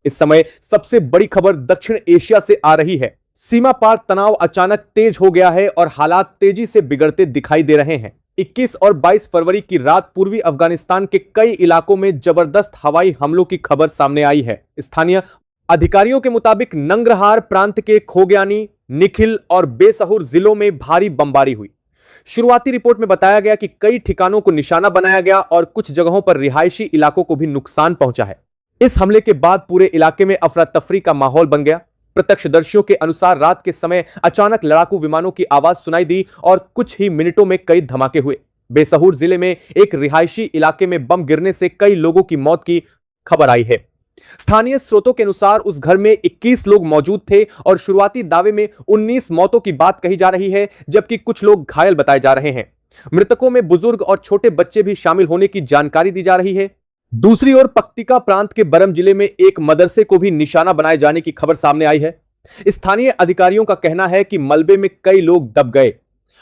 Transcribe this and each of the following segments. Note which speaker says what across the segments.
Speaker 1: इस समय सबसे बड़ी खबर दक्षिण एशिया से आ रही है। सीमा पार तनाव अचानक तेज हो गया है और हालात तेजी से बिगड़ते दिखाई दे रहे हैं। 21 और 22 फरवरी की रात पूर्वी अफगानिस्तान के कई इलाकों में जबरदस्त हवाई हमलों की खबर सामने आई है। स्थानीय अधिकारियों के मुताबिक नंगरहार प्रांत के खोग्यानी, निखिल और बेसहुर जिलों में भारी बमबारी हुई। शुरुआती रिपोर्ट में बताया गया कि कई ठिकानों को निशाना बनाया गया और कुछ जगहों पर रिहायशी इलाकों को भी नुकसान पहुंचा है। इस हमले के बाद पूरे इलाके में अफरा तफरी का माहौल बन गया। प्रत्यक्षदर्शियों के अनुसार रात के समय अचानक लड़ाकू विमानों की आवाज सुनाई दी और कुछ ही मिनटों में कई धमाके हुए। बेसहुर जिले में एक रिहायशी इलाके में बम गिरने से कई लोगों की मौत की खबर आई है। स्थानीय स्रोतों के अनुसार उस घर में 21 लोग मौजूद थे और शुरुआती दावे में 19 मौतों की बात कही जा रही है, जबकि कुछ लोग घायल बताए जा रहे हैं। मृतकों में बुजुर्ग और छोटे बच्चे भी शामिल होने की जानकारी दी जा रही है। दूसरी ओर पक्तिका प्रांत के बरम जिले में एक मदरसे को भी निशाना बनाए जाने की खबर सामने आई है। स्थानीय अधिकारियों का कहना है कि मलबे में कई लोग दब गए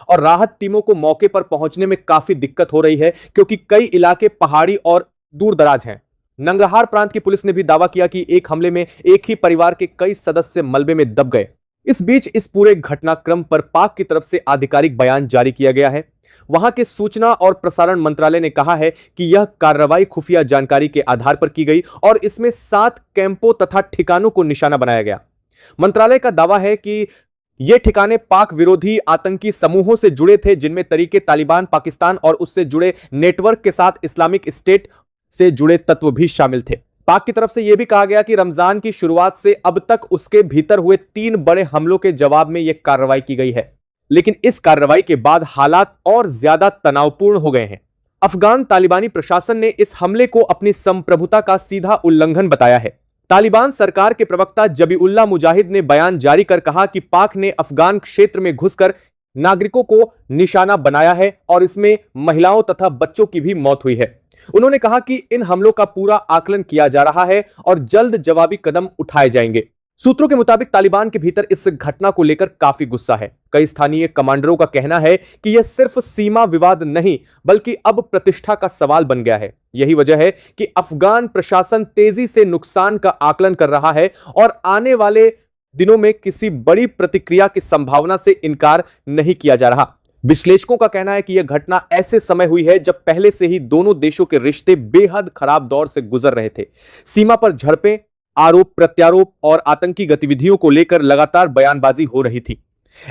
Speaker 1: और राहत टीमों को मौके पर पहुंचने में काफी दिक्कत हो रही है, क्योंकि कई इलाके पहाड़ी और दूर दराज हैं। नंगरहार प्रांत की पुलिस ने भी दावा किया कि एक हमले में एक ही परिवार के कई सदस्य मलबे में दब गए। इस बीच इस पूरे घटनाक्रम पर पाक की तरफ से आधिकारिक बयान जारी किया गया है। वहां के सूचना और प्रसारण मंत्रालय ने कहा है कि यह कार्रवाई खुफिया जानकारी के आधार पर की गई और इसमें 7 कैंपों तथा ठिकानों को निशाना बनाया गया। मंत्रालय का दावा है कि ये ठिकाने पाक विरोधी आतंकी समूहों से जुड़े थे, जिनमें तरीके तालिबान पाकिस्तान और उससे जुड़े नेटवर्क के साथ इस्लामिक स्टेट से जुड़े तत्व भी शामिल थे। पाक की तरफ से यह भी कहा गया कि रमजान की शुरुआत से अब तक उसके भीतर हुए 3 बड़े हमलों के जवाब में यह कार्रवाई की गई है, लेकिन इस कार्रवाई के बाद हालात और ज्यादा तनावपूर्ण हो गए हैं। अफगान तालिबानी प्रशासन ने इस हमले को अपनी संप्रभुता का सीधा उल्लंघन बताया है। तालिबान सरकार के प्रवक्ता जबीउल्लाह मुजाहिद ने बयान जारी कर कहा कि पाक ने अफगान क्षेत्र में घुसकर नागरिकों को निशाना बनाया है और इसमें महिलाओं तथा बच्चों की भी मौत हुई है। उन्होंने कहा कि इन हमलों का पूरा आकलन किया जा रहा है और जल्द जवाबी कदम उठाए जाएंगे। सूत्रों के मुताबिक तालिबान के भीतर इस घटना को लेकर काफी गुस्सा है। कई स्थानीय कमांडरों का कहना है कि यह सिर्फ सीमा विवाद नहीं, बल्कि अब प्रतिष्ठा का सवाल बन गया है। यही वजह है कि अफगान प्रशासन तेजी से नुकसान का आकलन कर रहा है और आने वाले दिनों में किसी बड़ी प्रतिक्रिया की संभावना से इनकार नहीं किया जा रहा। विश्लेषकों का कहना है कि यह घटना ऐसे समय हुई है जब पहले से ही दोनों देशों के रिश्ते बेहद खराब दौर से गुजर रहे थे। सीमा पर झड़पें, आरोप प्रत्यारोप और आतंकी गतिविधियों को लेकर लगातार बयानबाजी हो रही थी।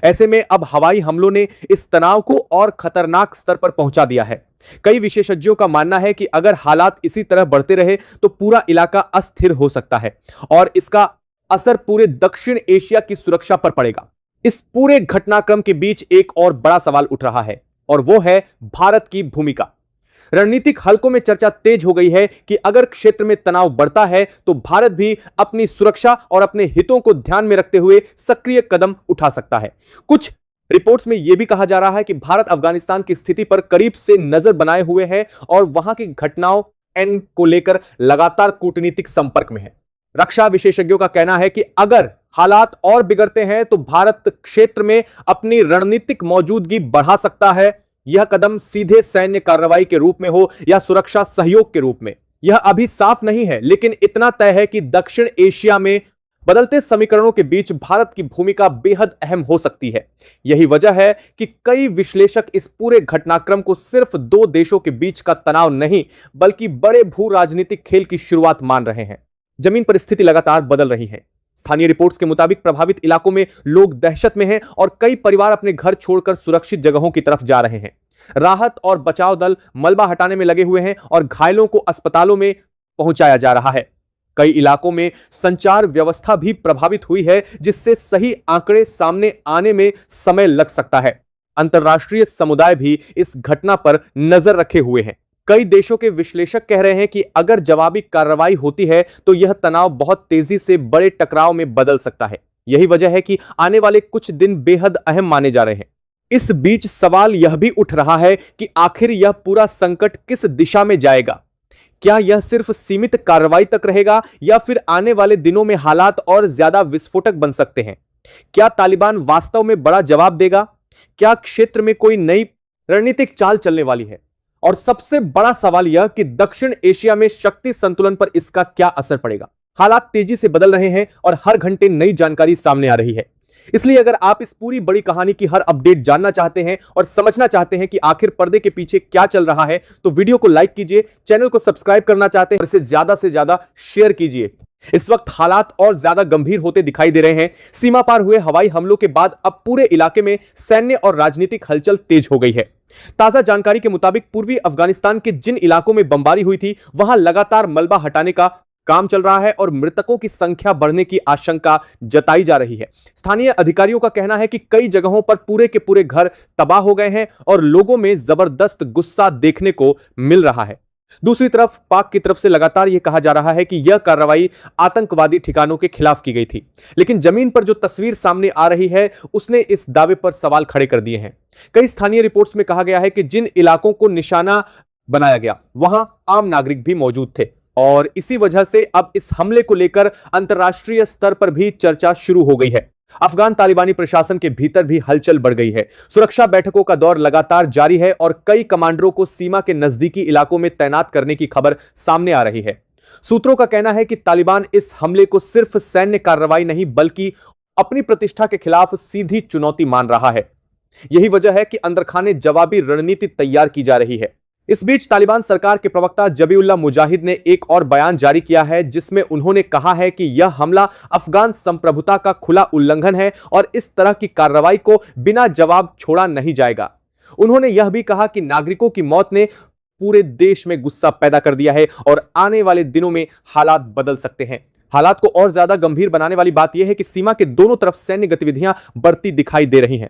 Speaker 1: ऐसे में अब हवाई हमलों ने इस तनाव को और खतरनाक स्तर पर पहुंचा दिया है। कई विशेषज्ञों का मानना है कि अगर हालात इसी तरह बढ़ते रहे तो पूरा इलाका अस्थिर हो सकता है और इसका असर पूरे दक्षिण एशिया की सुरक्षा पर पड़ेगा। इस पूरे घटनाक्रम के बीच एक और बड़ा सवाल उठ रहा है और वो है भारत की भूमिका। रणनीतिक हलकों में चर्चा तेज हो गई है कि अगर क्षेत्र में तनाव बढ़ता है तो भारत भी अपनी सुरक्षा और अपने हितों को ध्यान में रखते हुए सक्रिय कदम उठा सकता है। कुछ रिपोर्ट्स में यह भी कहा जा रहा है कि भारत अफगानिस्तान की स्थिति पर करीब से नजर बनाए हुए है और वहां की घटनाओं को लेकर लगातार कूटनीतिक संपर्क में है। रक्षा विशेषज्ञों का कहना है कि अगर हालात और बिगड़ते हैं तो भारत क्षेत्र में अपनी रणनीतिक मौजूदगी बढ़ा सकता है। यह कदम सीधे सैन्य कार्रवाई के रूप में हो या सुरक्षा सहयोग के रूप में, यह अभी साफ नहीं है, लेकिन इतना तय है कि दक्षिण एशिया में बदलते समीकरणों के बीच भारत की भूमिका बेहद अहम हो सकती है। यही वजह है कि कई विश्लेषक इस पूरे घटनाक्रम को सिर्फ 2 देशों के बीच का तनाव नहीं, बल्कि बड़े भू राजनीतिक खेल की शुरुआत मान रहे हैं। जमीन पर स्थिति लगातार बदल रही है। स्थानीय रिपोर्ट्स के मुताबिक प्रभावित इलाकों में लोग दहशत में हैं और कई परिवार अपने घर छोड़कर सुरक्षित जगहों की तरफ जा रहे हैं। राहत और बचाव दल मलबा हटाने में लगे हुए हैं और घायलों को अस्पतालों में पहुंचाया जा रहा है। कई इलाकों में संचार व्यवस्था भी प्रभावित हुई है, जिससे सही आंकड़े सामने आने में समय लग सकता है। अंतर्राष्ट्रीय समुदाय भी इस घटना पर नजर रखे हुए हैं। कई देशों के विश्लेषक कह रहे हैं कि अगर जवाबी कार्रवाई होती है तो यह तनाव बहुत तेजी से बड़े टकराव में बदल सकता है। यही वजह है कि आने वाले कुछ दिन बेहद अहम माने जा रहे हैं। इस बीच सवाल यह भी उठ रहा है कि आखिर यह पूरा संकट किस दिशा में जाएगा। क्या यह सिर्फ सीमित कार्रवाई तक रहेगा या फिर आने वाले दिनों में हालात और ज्यादा विस्फोटक बन सकते हैं? क्या तालिबान वास्तव में बड़ा जवाब देगा? क्या क्षेत्र में कोई नई रणनीतिक चाल चलने वाली है? और सबसे बड़ा सवाल यह कि दक्षिण एशिया में शक्ति संतुलन पर इसका क्या असर पड़ेगा। हालात तेजी से बदल रहे हैं और हर घंटे नई जानकारी सामने आ रही है। इसलिए अगर आप इस पूरी बड़ी कहानी की हर अपडेट जानना चाहते हैं और समझना चाहते हैं कि आखिर पर्दे के पीछे क्या चल रहा है, तो वीडियो को लाइक कीजिए, चैनल को सब्सक्राइब करना चाहते हैं और इसे ज्यादा से ज्यादा शेयर कीजिए। इस वक्त हालात और ज्यादा गंभीर होते दिखाई दे रहे हैं। सीमा पार हुए हवाई हमलों के बाद अब पूरे इलाके में सैन्य और राजनीतिक हलचल तेज हो गई है। ताजा जानकारी के मुताबिक पूर्वी अफगानिस्तान के जिन इलाकों में बमबारी हुई थी, वहां लगातार मलबा हटाने का काम चल रहा है और मृतकों की संख्या बढ़ने की आशंका जताई जा रही है। स्थानीय अधिकारियों का कहना है कि कई जगहों पर पूरे के पूरे घर तबाह हो गए हैं और लोगों में जबरदस्त गुस्सा देखने को मिल रहा है। दूसरी तरफ पाक की तरफ से लगातार यह कहा जा रहा है कि यह कार्रवाई आतंकवादी ठिकानों के खिलाफ की गई थी, लेकिन जमीन पर जो तस्वीर सामने आ रही है उसने इस दावे पर सवाल खड़े कर दिए हैं। कई स्थानीय रिपोर्ट्स में कहा गया है कि जिन इलाकों को निशाना बनाया गया वहां आम नागरिक भी मौजूद थे और इसी वजह से अब इस हमले को लेकर अंतर्राष्ट्रीय स्तर पर भी चर्चा शुरू हो गई है। अफगान तालिबानी प्रशासन के भीतर भी हलचल बढ़ गई है। सुरक्षा बैठकों का दौर लगातार जारी है और कई कमांडरों को सीमा के नजदीकी इलाकों में तैनात करने की खबर सामने आ रही है। सूत्रों का कहना है कि तालिबान इस हमले को सिर्फ सैन्य कार्रवाई नहीं बल्कि अपनी प्रतिष्ठा के खिलाफ सीधी चुनौती मान रहा है। यही वजह है कि अंदरखाने जवाबी रणनीति तैयार की जा रही है। इस बीच तालिबान सरकार के प्रवक्ता जबीउल्लाह मुजाहिद ने एक और बयान जारी किया है, जिसमें उन्होंने कहा है कि यह हमला अफगान संप्रभुता का खुला उल्लंघन है और इस तरह की कार्रवाई को बिना जवाब छोड़ा नहीं जाएगा। उन्होंने यह भी कहा कि नागरिकों की मौत ने पूरे देश में गुस्सा पैदा कर दिया है और आने वाले दिनों में हालात बदल सकते हैं। हालात को और ज्यादा गंभीर बनाने वाली बात यह है कि सीमा के दोनों तरफ सैन्य गतिविधियां बढ़ती दिखाई दे रही हैं।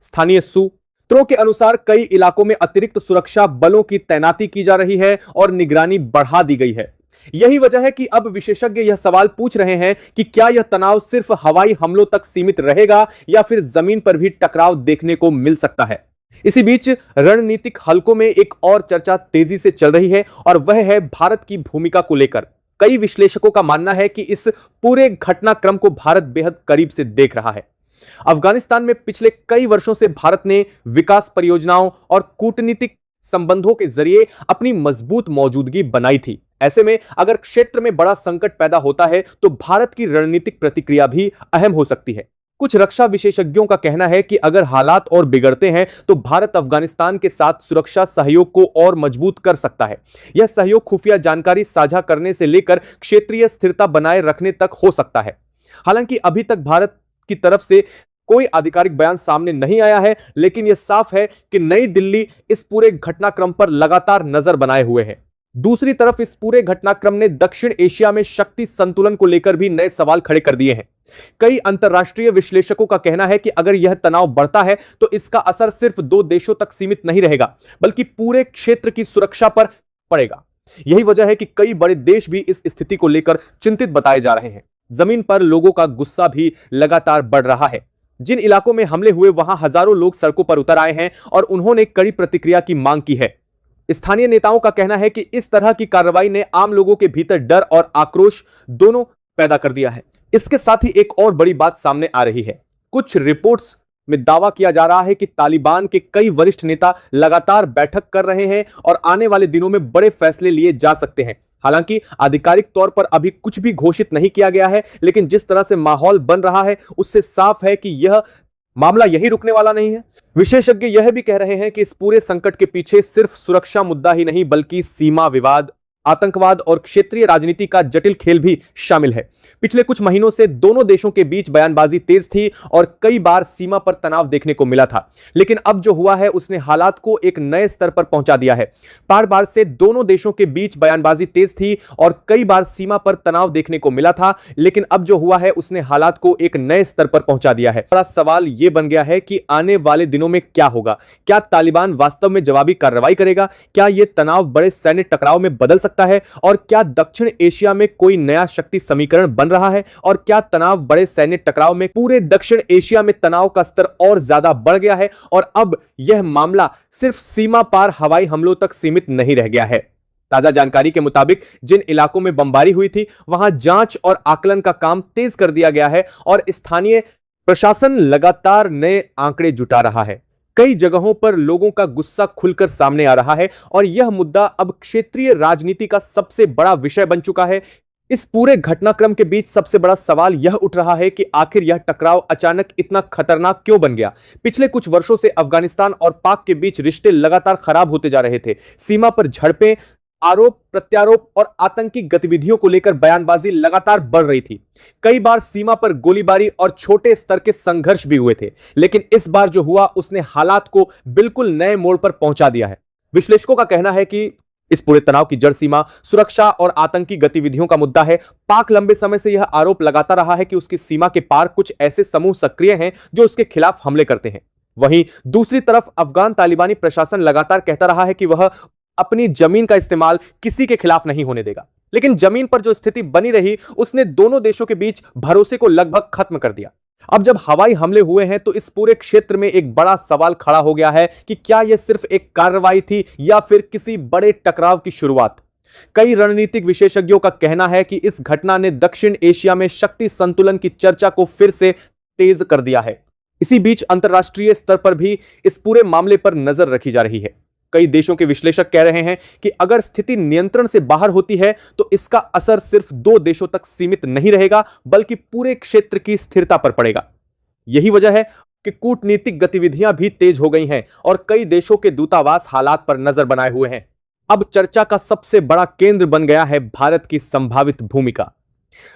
Speaker 1: स्थानीय सूत्रों के अनुसार कई इलाकों में अतिरिक्त सुरक्षा बलों की तैनाती की जा रही है और निगरानी बढ़ा दी गई है। यही वजह है कि अब विशेषज्ञ यह सवाल पूछ रहे हैं कि क्या यह तनाव सिर्फ हवाई हमलों तक सीमित रहेगा या फिर जमीन पर भी टकराव देखने को मिल सकता है। इसी बीच रणनीतिक हलकों में एक और चर्चा तेजी से चल रही है और वह है भारत की भूमिका को लेकर। कई विश्लेषकों का मानना है कि इस पूरे घटनाक्रम को भारत बेहद करीब से देख रहा है। अफगानिस्तान में पिछले कई वर्षों से भारत ने विकास परियोजनाओं और कूटनीतिक संबंधों के जरिए अपनी मजबूत मौजूदगी बनाई थी। ऐसे में अगर क्षेत्र में बड़ा संकट पैदा होता है तो भारत की रणनीतिक प्रतिक्रिया भी अहम हो सकती है। कुछ रक्षा विशेषज्ञों का कहना है कि अगर हालात और बिगड़ते हैं तो भारत अफगानिस्तान के साथ सुरक्षा सहयोग को और मजबूत कर सकता है। यह सहयोग खुफिया जानकारी साझा करने से लेकर क्षेत्रीय स्थिरता बनाए रखने तक हो सकता है। हालांकि अभी तक भारत की तरफ से कोई आधिकारिक बयान सामने नहीं आया है, लेकिन यह साफ है कि नई दिल्ली इस पूरे घटनाक्रम पर लगातार नजर बनाए हुए है। दूसरी तरफ इस पूरे घटनाक्रम ने दक्षिण एशिया में शक्ति संतुलन को लेकर भी नए सवाल खड़े कर दिए हैं। कई अंतर्राष्ट्रीय विश्लेषकों का कहना है कि अगर यह तनाव बढ़ता है तो इसका असर सिर्फ दो देशों तक सीमित नहीं रहेगा बल्कि पूरे क्षेत्र की सुरक्षा पर पड़ेगा। यही वजह है कि कई बड़े देश भी इस स्थिति को लेकर चिंतित बताए जा रहे हैं। जमीन पर लोगों का गुस्सा भी लगातार बढ़ रहा है। जिन इलाकों में हमले हुए वहां हजारों लोग सड़कों पर उतर आए हैं और उन्होंने कड़ी प्रतिक्रिया की मांग की है। स्थानीय नेताओं का कहना है कि इस तरह की कार्रवाई ने आम लोगों के भीतर डर और आक्रोश दोनों पैदा कर दिया है। इसके साथ ही एक और बड़ी बात सामने आ रही है। कुछ रिपोर्ट्स में दावा किया जा रहा है कि तालिबान के कई वरिष्ठ नेता लगातार बैठक कर रहे हैं और आने वाले दिनों में बड़े फैसले लिए जा सकते हैं। हालांकि आधिकारिक तौर पर अभी कुछ भी घोषित नहीं किया गया है, लेकिन जिस तरह से माहौल बन रहा है उससे साफ है कि यह मामला यही रुकने वाला नहीं है। विशेषज्ञ यह भी कह रहे हैं कि इस पूरे संकट के पीछे सिर्फ सुरक्षा मुद्दा ही नहीं बल्कि सीमा विवाद, आतंकवाद और क्षेत्रीय राजनीति का जटिल खेल भी शामिल है। पिछले कुछ महीनों से दोनों देशों के बीच बयानबाजी तेज थी और कई बार सीमा पर तनाव देखने को मिला था, लेकिन अब जो हुआ है उसने हालात को एक नए स्तर पर पहुंचा दिया है। बार बार से दोनों देशों के बीच बयानबाजी तेज थी और कई बार सीमा पर तनाव देखने को मिला था, लेकिन अब जो हुआ है उसने हालात को एक नए स्तर पर पहुंचा दिया है। बड़ा सवाल यह बन गया है कि आने वाले दिनों में क्या होगा। क्या तालिबान वास्तव में जवाबी कार्रवाई करेगा? क्या यह तनाव बड़े सैन्य टकराव में बदल सकता है? और क्या दक्षिण एशिया में कोई नया शक्ति समीकरण बन रहा है? और क्या तनाव बड़े सैन्य टकराव में पूरे दक्षिण एशिया में तनाव का स्तर और ज्यादा बढ़ गया है और अब यह मामला सिर्फ सीमा पार हवाई हमलों तक सीमित नहीं रह गया है? ताजा जानकारी के मुताबिक जिन इलाकों में बमबारी हुई थी वहां जांच और आकलन का काम तेज कर दिया गया है और स्थानीय प्रशासन लगातार नए आंकड़े जुटा रहा है। कई जगहों पर लोगों का गुस्सा खुलकर सामने आ रहा है और यह मुद्दा अब क्षेत्रीय राजनीति का सबसे बड़ा विषय बन चुका है। इस पूरे घटनाक्रम के बीच सबसे बड़ा सवाल यह उठ रहा है कि आखिर यह टकराव अचानक इतना खतरनाक क्यों बन गया। पिछले कुछ वर्षों से अफगानिस्तान और पाक के बीच रिश्ते लगातार खराब होते जा रहे थे। सीमा पर झड़पें, आरोप प्रत्यारोप और आतंकी गतिविधियों को लेकर बयानबाजी लगातार बढ़ रही थी। कई बार सीमा पर गोलीबारी और छोटे स्तर के संघर्ष भी हुए थे, लेकिन इस बार जो हुआ उसने हालात को बिल्कुल नए मोड़ पर पहुंचा दिया है। विश्लेषकों का कहना है कि इस पूरे तनाव की जड़ सीमा सुरक्षा और आतंकी गतिविधियों का मुद्दा है। पाक लंबे समय से यह आरोप लगाता रहा है कि उसकी सीमा के पार कुछ ऐसे समूह सक्रिय हैं जो उसके खिलाफ हमले करते हैं। वहीं दूसरी तरफ अफगान तालिबानी प्रशासन लगातार कहता रहा है कि वह अपनी जमीन का इस्तेमाल किसी के खिलाफ नहीं होने देगा, लेकिन जमीन पर जो स्थिति बनी रही उसने दोनों देशों के बीच भरोसे को लगभग खत्म कर दिया। अब जब हवाई हमले हुए हैं तो इस पूरे क्षेत्र में एक बड़ा सवाल खड़ा हो गया है कि क्या यह सिर्फ एक कार्रवाई थी या फिर किसी बड़े टकराव की शुरुआत। कई रणनीतिक विशेषज्ञों का कहना है कि इस घटना ने दक्षिण एशिया में शक्ति संतुलन की चर्चा को फिर से तेज कर दिया है। इसी बीच अंतर्राष्ट्रीय स्तर पर भी इस पूरे मामले पर नजर रखी जा रही है। कई देशों के विश्लेषक कह रहे हैं कि अगर स्थिति नियंत्रण से बाहर होती है तो इसका असर सिर्फ दो देशों तक सीमित नहीं रहेगा, बल्कि पूरे क्षेत्र की स्थिरता पर पड़ेगा। यही वजह है कि कूटनीतिक गतिविधियां भी तेज हो गई हैं और कई देशों के दूतावास हालात पर नजर बनाए हुए हैं। अब चर्चा का सबसे बड़ा केंद्र बन गया है भारत की संभावित भूमिका।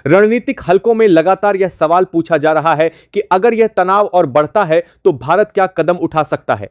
Speaker 1: रणनीतिक हलकों में लगातार यह सवाल पूछा जा रहा है कि अगर यह तनाव और बढ़ता है तो भारत क्या कदम उठा सकता है।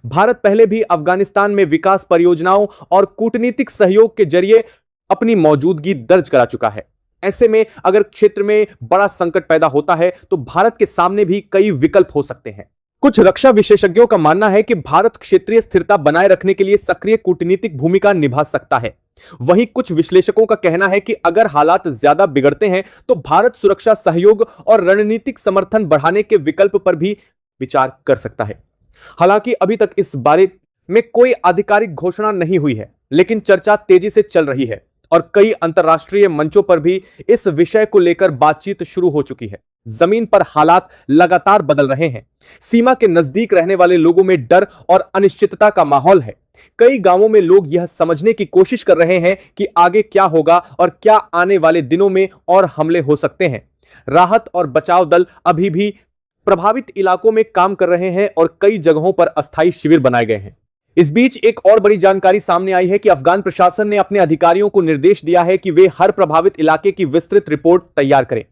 Speaker 1: भारत पहले भी अफगानिस्तान में विकास परियोजनाओं और कूटनीतिक सहयोग के जरिए अपनी मौजूदगी दर्ज करा चुका है। ऐसे में अगर क्षेत्र में बड़ा संकट पैदा होता है तो भारत के सामने भी कई विकल्प हो सकते हैं। कुछ रक्षा विशेषज्ञों का मानना है कि भारत क्षेत्रीय स्थिरता बनाए रखने के लिए सक्रिय कूटनीतिक भूमिका निभा सकता है। वहीं कुछ विश्लेषकों का कहना है कि अगर हालात ज्यादा बिगड़ते हैं तो भारत सुरक्षा सहयोग और रणनीतिक समर्थन बढ़ाने के विकल्प पर भी विचार कर सकता है। हालांकि अभी तक इस बारे में कोई आधिकारिक घोषणा नहीं हुई है, लेकिन चर्चा तेजी से चल रही है और कई अंतर्राष्ट्रीय मंचों पर भी इस विषय को लेकर बातचीत शुरू हो चुकी है। जमीन पर हालात लगातार बदल रहे हैं। सीमा के नजदीक रहने वाले लोगों में डर और अनिश्चितता का माहौल है। कई गांवों में लोग यह समझने की कोशिश कर रहे हैं कि आगे क्या होगा और क्या आने वाले दिनों में और हमले हो सकते हैं। राहत और बचाव दल अभी भी प्रभावित इलाकों में काम कर रहे हैं और कई जगहों पर अस्थायी शिविर बनाए गए हैं। इस बीच एक और बड़ी जानकारी सामने आई है कि अफगान प्रशासन ने अपने अधिकारियों को निर्देश दिया है कि वे हर प्रभावित इलाके की विस्तृत रिपोर्ट तैयार करें।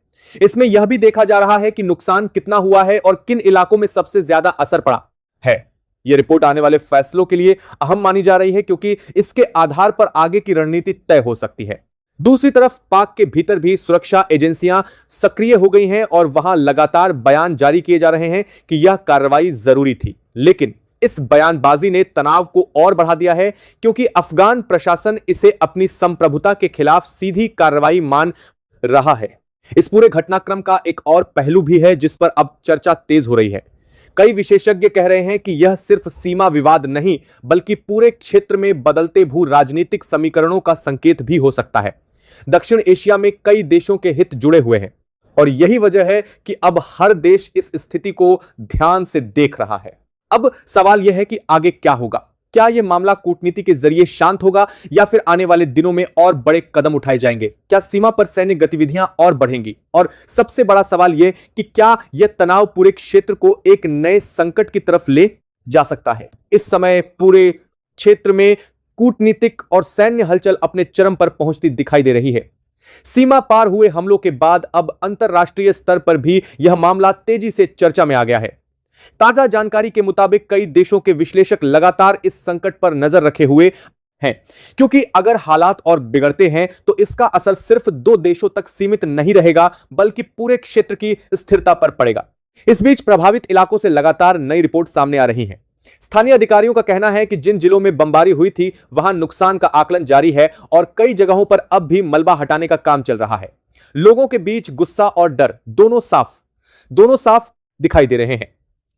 Speaker 1: इसमें यह भी देखा जा रहा है कि नुकसान कितना हुआ है और किन इलाकों में सबसे ज्यादा असर पड़ा है। यह रिपोर्ट आने वाले फैसलों के लिए अहम मानी जा रही है, क्योंकि इसके आधार पर आगे की रणनीति तय हो सकती है। दूसरी तरफ पाक के भीतर भी सुरक्षा एजेंसियां सक्रिय हो गई हैं और वहां लगातार बयान जारी किए जा रहे हैं कि यह कार्रवाई जरूरी थी। लेकिन इस बयानबाजी ने तनाव को और बढ़ा दिया है, क्योंकि अफगान प्रशासन इसे अपनी संप्रभुता के खिलाफ सीधी कार्रवाई मान रहा है। इस पूरे घटनाक्रम का एक और पहलू भी है जिस पर अब चर्चा तेज हो रही है। कई विशेषज्ञ कह रहे हैं कि यह सिर्फ सीमा विवाद नहीं, बल्कि पूरे क्षेत्र में बदलते भू राजनीतिक समीकरणों का संकेत भी हो सकता है। दक्षिण एशिया में कई देशों के हित जुड़े हुए हैं और यही वजह है कि अब हर देश इस स्थिति को ध्यान से देख रहा है। अब सवाल यह है कि आगे क्या होगा। क्या यह मामला कूटनीति के जरिए शांत होगा या फिर आने वाले दिनों में और बड़े कदम उठाए जाएंगे? क्या सीमा पर सैन्य गतिविधियां और बढ़ेंगी? और सबसे बड़ा सवाल यह कि क्या यह तनाव पूरे क्षेत्र को एक नए संकट की तरफ ले जा सकता है? इस समय पूरे क्षेत्र में कूटनीतिक और सैन्य हलचल अपने चरम पर पहुंचती दिखाई दे रही है। सीमा पार हुए हमलों के बाद अब अंतर्राष्ट्रीय स्तर पर भी यह मामला तेजी से चर्चा में आ गया है। ताजा जानकारी के मुताबिक कई देशों के विश्लेषक लगातार इस संकट पर नजर रखे हुए हैं, क्योंकि अगर हालात और बिगड़ते हैं तो इसका असर सिर्फ दो देशों तक सीमित नहीं रहेगा, बल्कि पूरे क्षेत्र की स्थिरता पर पड़ेगा। इस बीच प्रभावित इलाकों से लगातार नई रिपोर्ट सामने आ रही हैं। स्थानीय अधिकारियों का कहना है कि जिन जिलों में बमबारी हुई थी वहां नुकसान का आकलन जारी है और कई जगहों पर अब भी मलबा हटाने का काम चल रहा है। लोगों के बीच गुस्सा और डर दोनों साफ दिखाई दे रहे हैं।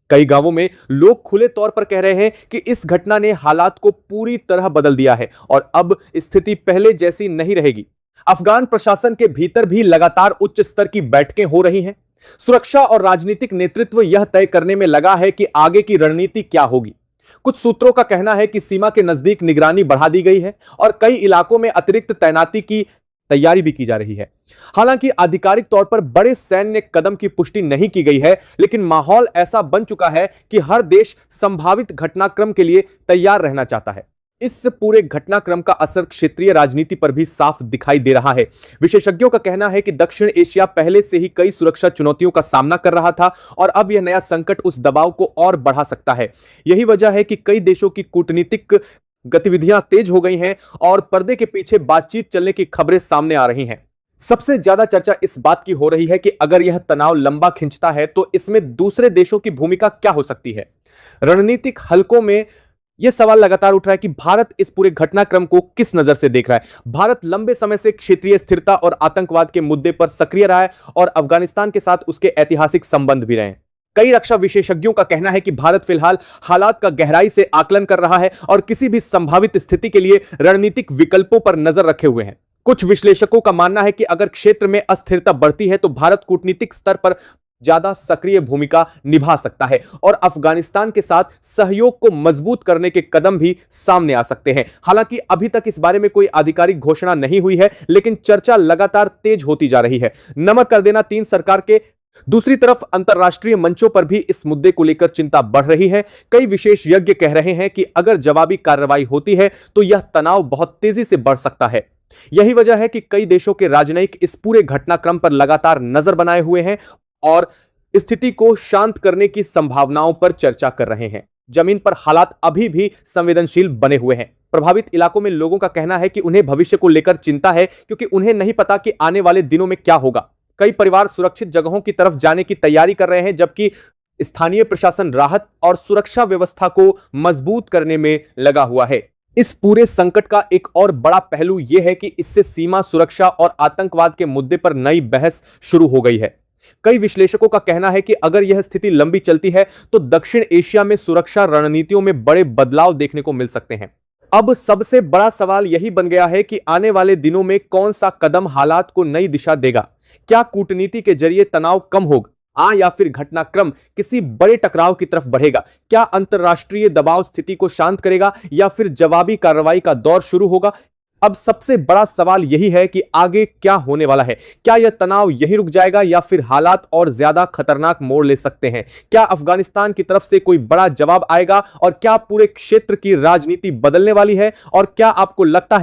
Speaker 1: कई गांवों में लोग खुले तौर पर कह रहे हैं कि इस घटना ने हालात को पूरी तरह बदल दिया है और अब स्थिति पहले जैसी नहीं रहेगी। अफगान प्रशासन के भीतर भी लगातार उच्च स्तर की बैठकें हो रही हैं। सुरक्षा और राजनीतिक नेतृत्व यह तय करने में लगा है कि आगे की रणनीति क्या होगी। कुछ सूत्रों का कहना है कि सीमा के नजदीक निगरानी बढ़ा दी गई है और कई इलाकों में अतिरिक्त तैनाती की तैयारी भी की जा रही है। हालांकि आधिकारिक तौर पर बड़े सैन्य कदम की पुष्टि नहीं की गई है, लेकिन माहौल ऐसा बन चुका है कि हर देश संभावित घटनाक्रम के लिए तैयार रहना चाहता है। इस पूरे घटनाक्रम का असर क्षेत्रीय राजनीति पर भी साफ दिखाई दे रहा है। विशेषज्ञों का कहना है कि दक्षिण एशिया पहले से ही कई सुरक्षा चुनौतियों का सामना कर रहा था और अब यह नया संकट उस दबाव को और बढ़ा सकता है। यही वजह है कि कई देशों की कूटनीतिक गतिविधियां तेज हो गई हैं और पर्दे के पीछे बातचीत चलने की खबरें सामने आ रही हैं। सबसे ज्यादा चर्चा इस बात की हो रही है कि अगर यह तनाव लंबा खिंचता है तो इसमें दूसरे देशों की भूमिका क्या हो सकती है। रणनीतिक हलकों में यह सवाल लगातार उठ रहा है कि भारत इस पूरे घटनाक्रम को किस नजर से देख रहा है। भारत लंबे समय से क्षेत्रीय स्थिरता और आतंकवाद के मुद्दे पर सक्रिय रहा है और अफगानिस्तान के साथ उसके ऐतिहासिक संबंध भी रहे हैं। कई रक्षा विशेषज्ञों का कहना है कि भारत फिलहाल हालात का गहराई से आकलन कर रहा है और किसी भी संभावित स्थिति के लिए रणनीतिक विकल्पों पर नजर रखे हुए हैं। कुछ विश्लेषकों का मानना है कि अगर क्षेत्र में अस्थिरता बढ़ती है तो भारत कूटनीतिक स्तर पर ज्यादा सक्रिय भूमिका निभा सकता है और अफगानिस्तान के साथ सहयोग को मजबूत करने के कदम भी सामने आ सकते हैं। हालांकि अभी तक इस बारे में कोई आधिकारिक घोषणा नहीं हुई है, लेकिन चर्चा लगातार तेज होती जा रही है। नमक कर देना तीन सरकार के। दूसरी तरफ अंतरराष्ट्रीय मंचों पर भी इस मुद्दे को लेकर चिंता बढ़ रही है। कई विशेषज्ञ कह रहे हैं कि अगर जवाबी कार्रवाई होती है तो यह तनाव बहुत तेजी से बढ़ सकता है। यही वजह है कि कई देशों के राजनयिक इस पूरे घटनाक्रम पर लगातार नजर बनाए हुए हैं और स्थिति को शांत करने की संभावनाओं पर चर्चा कर रहे हैं। जमीन पर हालात अभी भी संवेदनशील बने हुए हैं। प्रभावित इलाकों में लोगों का कहना है कि उन्हें भविष्य को लेकर चिंता है, क्योंकि उन्हें नहीं पता कि आने वाले दिनों में क्या होगा। कई परिवार सुरक्षित जगहों की तरफ जाने की तैयारी कर रहे हैं, जबकि स्थानीय प्रशासन राहत और सुरक्षा व्यवस्था को मजबूत करने में लगा हुआ है। इस पूरे संकट का एक और बड़ा पहलू यह है कि इससे सीमा सुरक्षा और आतंकवाद के मुद्दे पर नई बहस शुरू हो गई है। कई विश्लेषकों का कहना है कि अगर यह स्थिति लंबी चलती है तो दक्षिण एशिया में सुरक्षा रणनीतियों में बड़े बदलाव देखने को मिल सकते हैं। अब सबसे बड़ा सवाल यही बन गया है कि आने वाले दिनों में कौन सा कदम हालात को नई दिशा देगा। क्या कूटनीति के जरिए तनाव कम होगा या फिर घटनाक्रम किसी बड़े टकराव की तरफ बढ़ेगा? क्या अंतरराष्ट्रीय दबाव स्थिति को शांत करेगा या फिर जवाबी कार्रवाई का दौर शुरू होगा? अब सबसे बड़ा सवाल यही है कि आगे क्या होने वाला है। क्या यह तनाव यहीं रुक जाएगा या फिर हालात और ज्यादा खतरनाक मोड़ ले सकते हैं? क्या अफगानिस्तान की तरफ से कोई बड़ा जवाब आएगा और क्या पूरे क्षेत्र की राजनीति बदलने वाली है? और क्या आपको लगता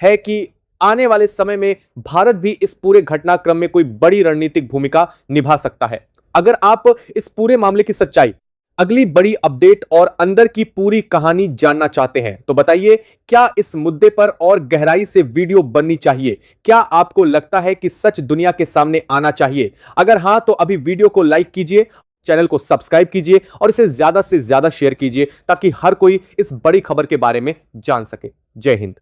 Speaker 1: है कि आने वाले समय में भारत भी इस पूरे घटनाक्रम में कोई बड़ी रणनीतिक भूमिका निभा सकता है? अगर आप इस पूरे मामले की सच्चाई, अगली बड़ी अपडेट और अंदर की पूरी कहानी जानना चाहते हैं तो बताइए, क्या इस मुद्दे पर और गहराई से वीडियो बननी चाहिए? क्या आपको लगता है कि सच दुनिया के सामने आना चाहिए? अगर हां तो अभी वीडियो को लाइक कीजिए, चैनल को सब्सक्राइब कीजिए और इसे ज्यादा से ज्यादा शेयर कीजिए ताकि हर कोई इस बड़ी खबर के बारे में जान सके। जय हिंद।